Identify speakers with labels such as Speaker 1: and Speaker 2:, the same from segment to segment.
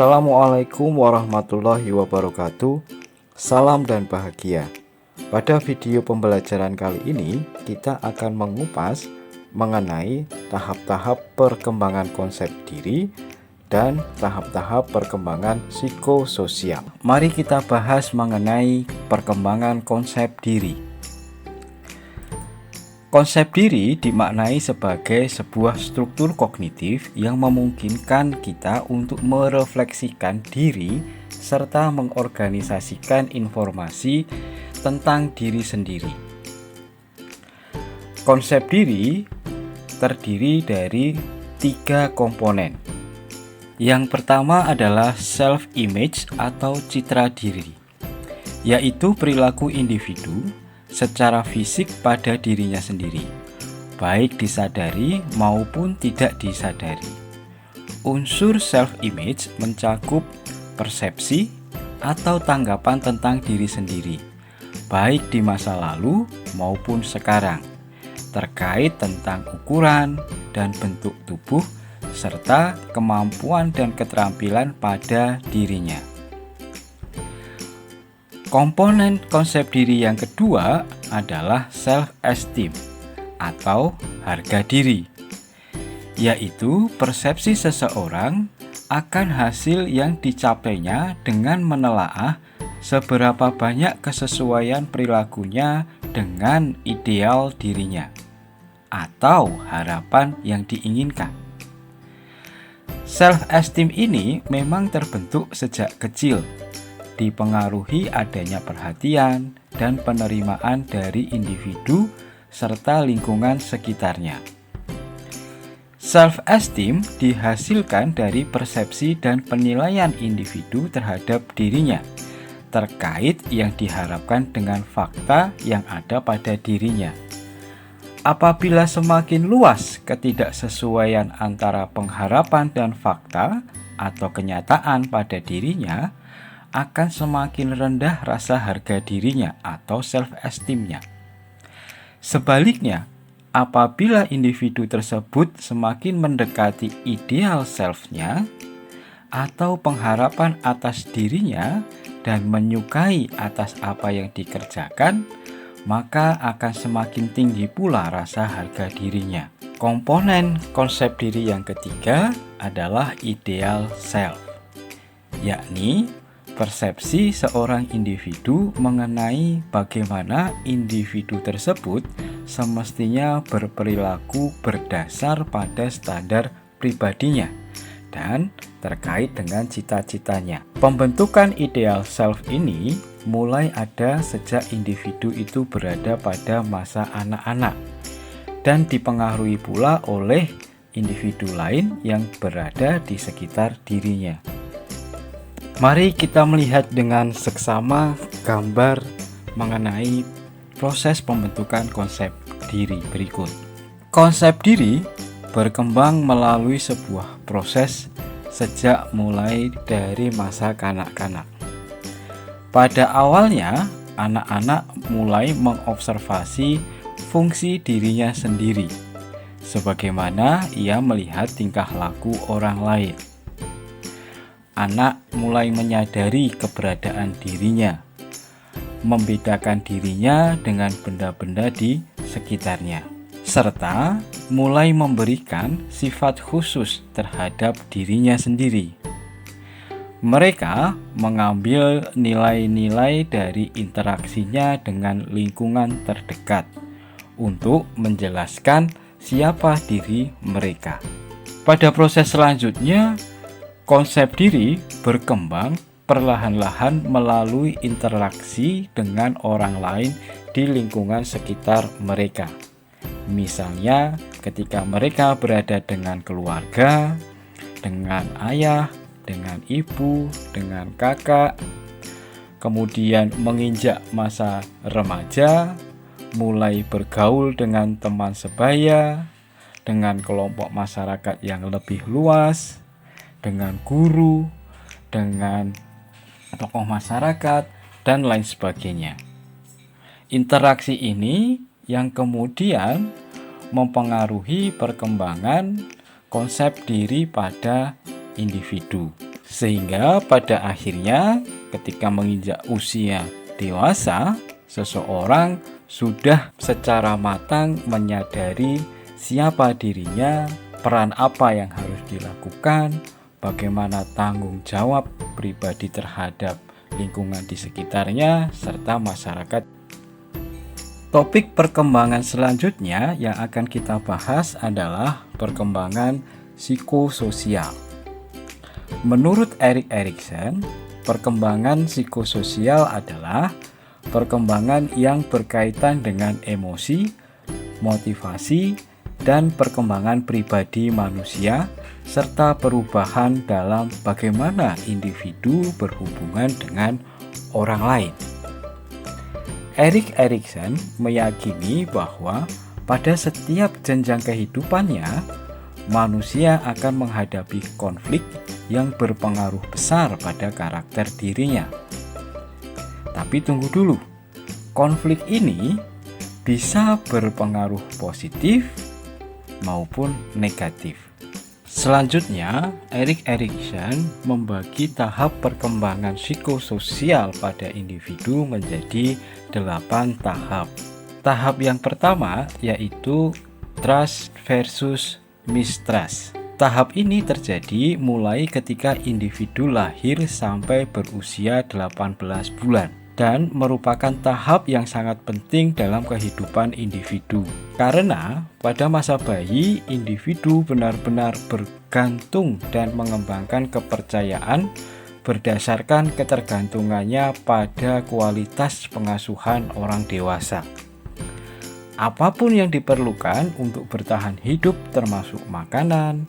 Speaker 1: Assalamualaikum warahmatullahi wabarakatuh. Salam dan bahagia. Pada video pembelajaran kali ini, kita akan mengupas mengenai tahap-tahap perkembangan konsep diri dan tahap-tahap perkembangan psikososial. Mari kita bahas mengenai perkembangan konsep diri. Konsep diri dimaknai sebagai sebuah struktur kognitif yang memungkinkan kita untuk merefleksikan diri serta mengorganisasikan informasi tentang diri sendiri. Konsep diri terdiri dari 3 komponen. Yang pertama adalah self-image atau citra diri, yaitu perilaku individu secara fisik pada dirinya sendiri, baik disadari maupun tidak disadari. Unsur self-image mencakup persepsi atau tanggapan tentang diri sendiri, baik di masa lalu maupun sekarang, terkait tentang ukuran dan bentuk tubuh, serta kemampuan dan keterampilan pada dirinya. Komponen konsep diri yang kedua adalah self-esteem atau harga diri, yaitu persepsi seseorang akan hasil yang dicapainya dengan menelaah seberapa banyak kesesuaian perilakunya dengan ideal dirinya atau harapan yang diinginkan. Self-esteem ini memang terbentuk sejak kecil, dipengaruhi adanya perhatian dan penerimaan dari individu serta lingkungan sekitarnya. Self-esteem dihasilkan dari persepsi dan penilaian individu terhadap dirinya terkait yang diharapkan dengan fakta yang ada pada dirinya. Apabila semakin luas ketidaksesuaian antara pengharapan dan fakta atau kenyataan pada dirinya, akan semakin rendah rasa harga dirinya atau self-esteemnya. Sebaliknya, apabila individu tersebut semakin mendekati ideal self-nya atau pengharapan atas dirinya dan menyukai atas apa yang dikerjakan, maka akan semakin tinggi pula rasa harga dirinya. Komponen konsep diri yang ketiga adalah ideal self, yakni persepsi seorang individu mengenai bagaimana individu tersebut semestinya berperilaku berdasar pada standar pribadinya dan terkait dengan cita-citanya. Pembentukan ideal self ini mulai ada sejak individu itu berada pada masa anak-anak dan dipengaruhi pula oleh individu lain yang berada di sekitar dirinya. Mari kita melihat dengan seksama gambar mengenai proses pembentukan konsep diri berikut. Konsep diri berkembang melalui sebuah proses sejak mulai dari masa kanak-kanak. Pada awalnya, anak-anak mulai mengobservasi fungsi dirinya sendiri, sebagaimana ia melihat tingkah laku orang lain. Anak mulai menyadari keberadaan dirinya, membedakan dirinya dengan benda-benda di sekitarnya, serta mulai memberikan sifat khusus terhadap dirinya sendiri. Mereka mengambil nilai-nilai dari interaksinya dengan lingkungan terdekat untuk menjelaskan siapa diri mereka. Pada proses selanjutnya, konsep diri berkembang perlahan-lahan melalui interaksi dengan orang lain di lingkungan sekitar mereka. Misalnya, ketika mereka berada dengan keluarga, dengan ayah, dengan ibu, dengan kakak, kemudian menginjak masa remaja, mulai bergaul dengan teman sebaya, dengan kelompok masyarakat yang lebih luas, dengan guru, dengan tokoh masyarakat, dan lain sebagainya. Interaksi ini yang kemudian mempengaruhi perkembangan konsep diri pada individu Sehingga pada akhirnya ketika menginjak usia dewasa, seseorang sudah secara matang menyadari siapa dirinya, peran apa yang harus dilakukan, bagaimana tanggung jawab pribadi terhadap lingkungan di sekitarnya, serta masyarakat. Topik perkembangan selanjutnya yang akan kita bahas adalah perkembangan psikososial. Menurut Erik Erikson, perkembangan psikososial adalah perkembangan yang berkaitan dengan emosi, motivasi, dan perkembangan pribadi manusia, serta perubahan dalam bagaimana individu berhubungan dengan orang lain. Erik Erikson meyakini bahwa pada setiap jenjang kehidupannya, manusia akan menghadapi konflik yang berpengaruh besar pada karakter dirinya. Tapi tunggu dulu, konflik ini bisa berpengaruh positif maupun negatif. Selanjutnya, Erik Erikson membagi tahap perkembangan psikososial pada individu menjadi 8 tahap. Tahap yang pertama yaitu trust versus mistrust. Tahap ini terjadi mulai ketika individu lahir sampai berusia 18 bulan. Dan merupakan tahap yang sangat penting dalam kehidupan individu. Karena pada masa bayi, individu benar-benar bergantung dan mengembangkan kepercayaan berdasarkan ketergantungannya pada kualitas pengasuhan orang dewasa. Apapun yang diperlukan untuk bertahan hidup termasuk makanan,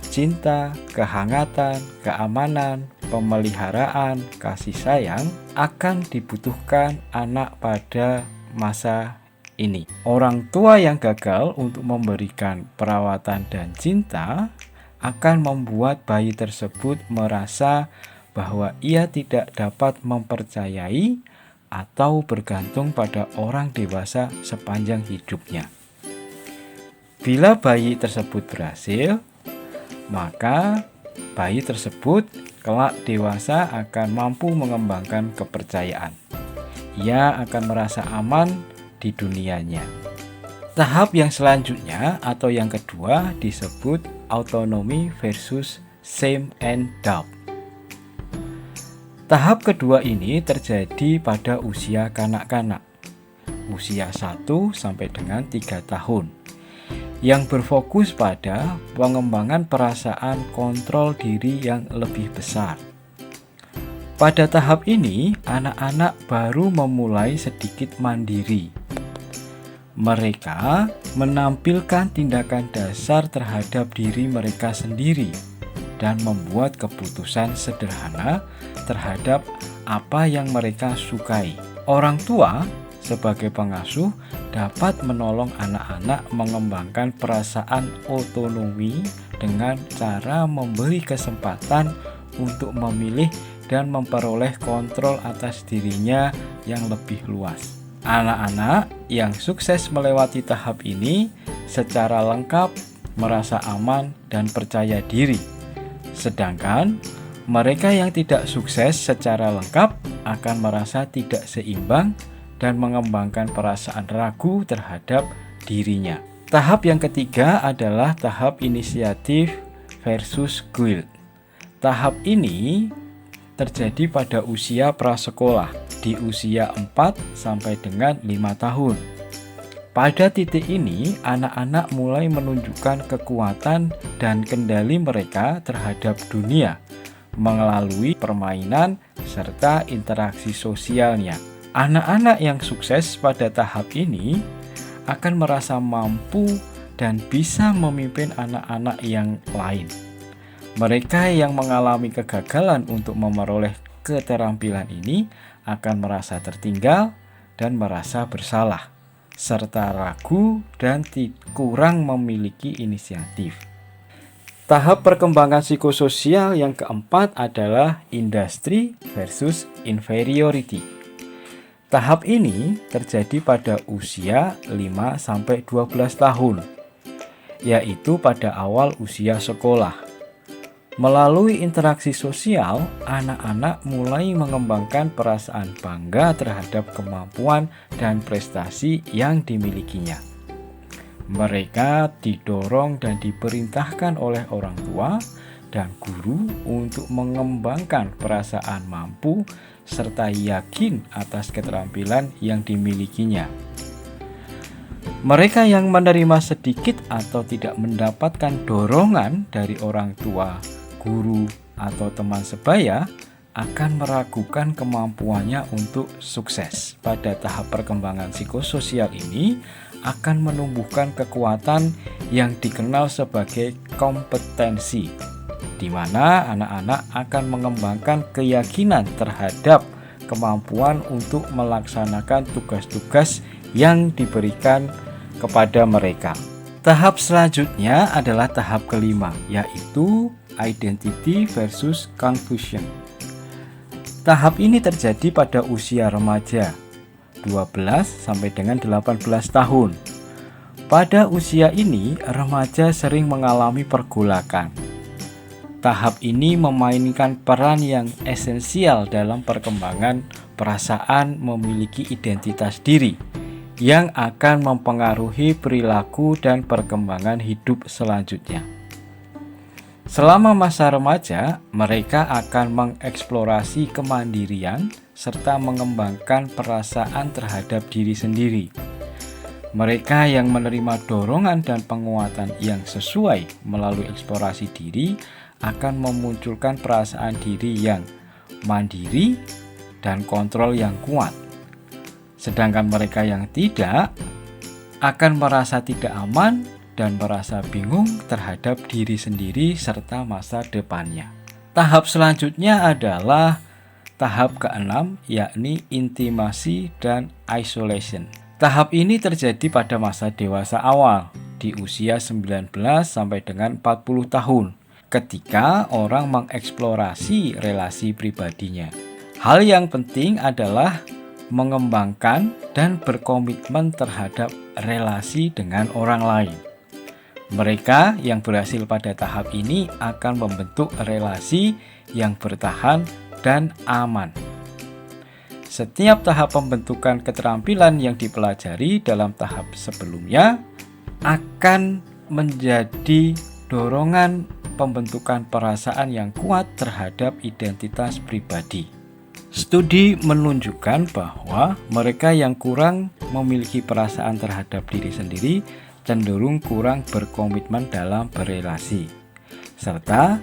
Speaker 1: cinta, kehangatan, keamanan, pemeliharaan, kasih sayang akan dibutuhkan anak pada masa ini. Orang tua yang gagal untuk memberikan perawatan dan cinta akan membuat bayi tersebut merasa bahwa ia tidak dapat mempercayai atau bergantung pada orang dewasa sepanjang hidupnya. Bila bayi tersebut berhasil, maka bayi tersebut kelak dewasa akan mampu mengembangkan kepercayaan. Ia akan merasa aman di dunianya. Tahap yang selanjutnya atau yang kedua disebut autonomy versus shame and doubt. Tahap kedua ini terjadi pada usia kanak-kanak, usia 1 sampai dengan 3 tahun. Yang berfokus pada pengembangan perasaan kontrol diri yang lebih besar. Pada tahap ini, anak-anak baru memulai sedikit mandiri. Mereka menampilkan tindakan dasar terhadap diri mereka sendiri dan membuat keputusan sederhana terhadap apa yang mereka sukai. Orang tua sebagai pengasuh dapat menolong anak-anak mengembangkan perasaan otonomi dengan cara memberi kesempatan untuk memilih dan memperoleh kontrol atas dirinya yang lebih luas. Anak-anak yang sukses melewati tahap ini secara lengkap merasa aman dan percaya diri. Sedangkan mereka yang tidak sukses secara lengkap akan merasa tidak seimbang dan mengembangkan perasaan ragu terhadap dirinya. Tahap yang ketiga adalah tahap inisiatif versus guilt. Tahap ini terjadi pada usia prasekolah di usia 4 sampai dengan 5 tahun. Pada titik ini, anak-anak mulai menunjukkan kekuatan dan kendali mereka terhadap dunia melalui permainan serta interaksi sosialnya. Anak-anak yang sukses pada tahap ini akan merasa mampu dan bisa memimpin anak-anak yang lain. Mereka yang mengalami kegagalan untuk memperoleh keterampilan ini akan merasa tertinggal dan merasa bersalah, serta ragu dan kurang memiliki inisiatif. Tahap perkembangan psikososial yang keempat adalah industry versus inferiority. Tahap ini terjadi pada usia 5-12 tahun, yaitu pada awal usia sekolah. Melalui interaksi sosial, anak-anak mulai mengembangkan perasaan bangga terhadap kemampuan dan prestasi yang dimilikinya. Mereka didorong dan diperintahkan oleh orang tua dan guru untuk mengembangkan perasaan mampu serta yakin atas keterampilan yang dimilikinya. Mereka yang menerima sedikit atau tidak mendapatkan dorongan dari orang tua, guru, atau teman sebaya akan meragukan kemampuannya untuk sukses. Pada tahap perkembangan psikososial ini akan menumbuhkan kekuatan yang dikenal sebagai kompetensi, di mana anak-anak akan mengembangkan keyakinan terhadap kemampuan untuk melaksanakan tugas-tugas yang diberikan kepada mereka. Tahap selanjutnya adalah tahap kelima, yaitu identity versus confusion. Tahap ini terjadi pada usia remaja, 12 sampai dengan 18 tahun. Pada usia ini, remaja sering mengalami pergolakan. Tahap ini memainkan peran yang esensial dalam perkembangan perasaan memiliki identitas diri yang akan mempengaruhi perilaku dan perkembangan hidup selanjutnya. Selama masa remaja, mereka akan mengeksplorasi kemandirian serta mengembangkan perasaan terhadap diri sendiri. Mereka yang menerima dorongan dan penguatan yang sesuai melalui eksplorasi diri akan memunculkan perasaan diri yang mandiri dan kontrol yang kuat. Sedangkan mereka yang tidak akan merasa tidak aman dan merasa bingung terhadap diri sendiri serta masa depannya. Tahap selanjutnya adalah tahap keenam, yakni intimasi dan isolation. Tahap ini terjadi pada masa dewasa awal, di usia 19 sampai dengan 40 tahun, ketika orang mengeksplorasi relasi pribadinya. Hal yang penting adalah mengembangkan dan berkomitmen terhadap relasi dengan orang lain. Mereka yang berhasil pada tahap ini akan membentuk relasi yang bertahan dan aman. Setiap tahap pembentukan keterampilan yang dipelajari dalam tahap sebelumnya akan menjadi dorongan pembentukan perasaan yang kuat terhadap identitas pribadi. Studi menunjukkan bahwa mereka yang kurang memiliki perasaan terhadap diri sendiri cenderung kurang berkomitmen dalam berelasi, serta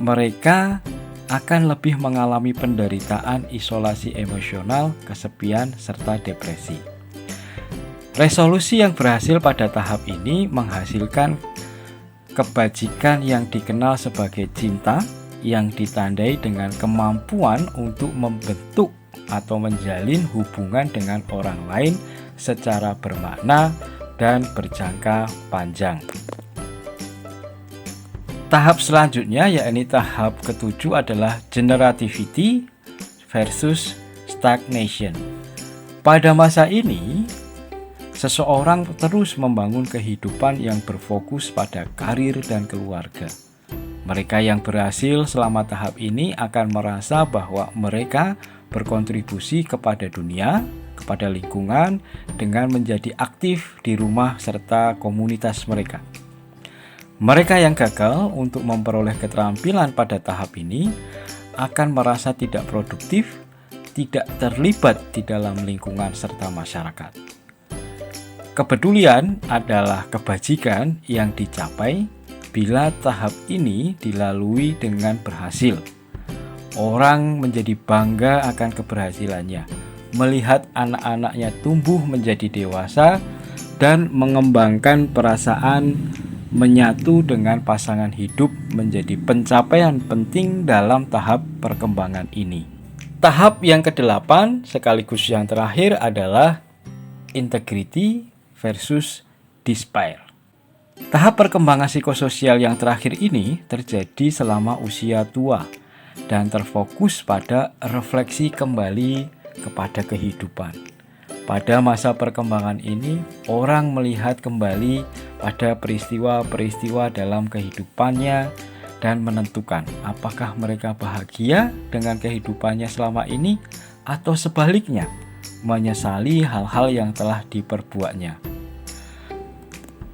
Speaker 1: mereka akan lebih mengalami penderitaan isolasi emosional, kesepian, serta depresi. Resolusi yang berhasil pada tahap ini menghasilkan kebajikan yang dikenal sebagai cinta, yang ditandai dengan kemampuan untuk membentuk atau menjalin hubungan dengan orang lain secara bermakna dan berjangka panjang. Tahap selanjutnya, yakni tahap ketujuh, adalah generativity versus stagnation. Pada masa ini, seseorang terus membangun kehidupan yang berfokus pada karir dan keluarga. Mereka yang berhasil selama tahap ini akan merasa bahwa mereka berkontribusi kepada dunia, kepada lingkungan, dengan menjadi aktif di rumah serta komunitas mereka. Mereka yang gagal untuk memperoleh keterampilan pada tahap ini akan merasa tidak produktif, tidak terlibat di dalam lingkungan serta masyarakat. Kepedulian adalah kebajikan yang dicapai bila tahap ini dilalui dengan berhasil. Orang menjadi bangga akan keberhasilannya, melihat anak-anaknya tumbuh menjadi dewasa dan mengembangkan perasaan menyatu dengan pasangan hidup menjadi pencapaian penting dalam tahap perkembangan ini. Tahap yang ke-8 sekaligus yang terakhir adalah integrity versus despair. Tahap perkembangan psikososial yang terakhir ini terjadi selama usia tua dan terfokus pada refleksi kembali kepada kehidupan. Pada masa perkembangan ini, orang melihat kembali pada peristiwa-peristiwa dalam kehidupannya dan menentukan apakah mereka bahagia dengan kehidupannya selama ini atau sebaliknya menyesali hal-hal yang telah diperbuatnya.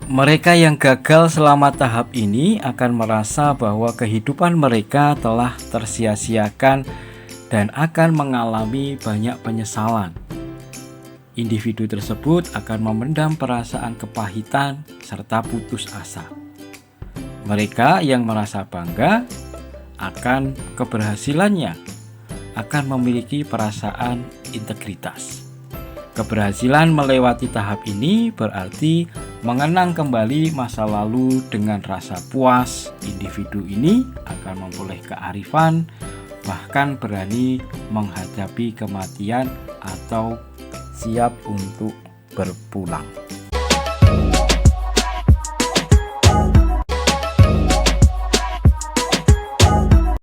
Speaker 1: Mereka yang gagal selama tahap ini akan merasa bahwa kehidupan mereka telah tersia-siakan dan akan mengalami banyak penyesalan. Individu tersebut akan memendam perasaan kepahitan serta putus asa. Mereka yang merasa bangga akan keberhasilannya akan memiliki perasaan integritas. Keberhasilan melewati tahap ini berarti mengenang kembali masa lalu dengan rasa puas. Individu ini akan memperoleh kearifan, bahkan berani menghadapi kematian atau siap untuk berpulang.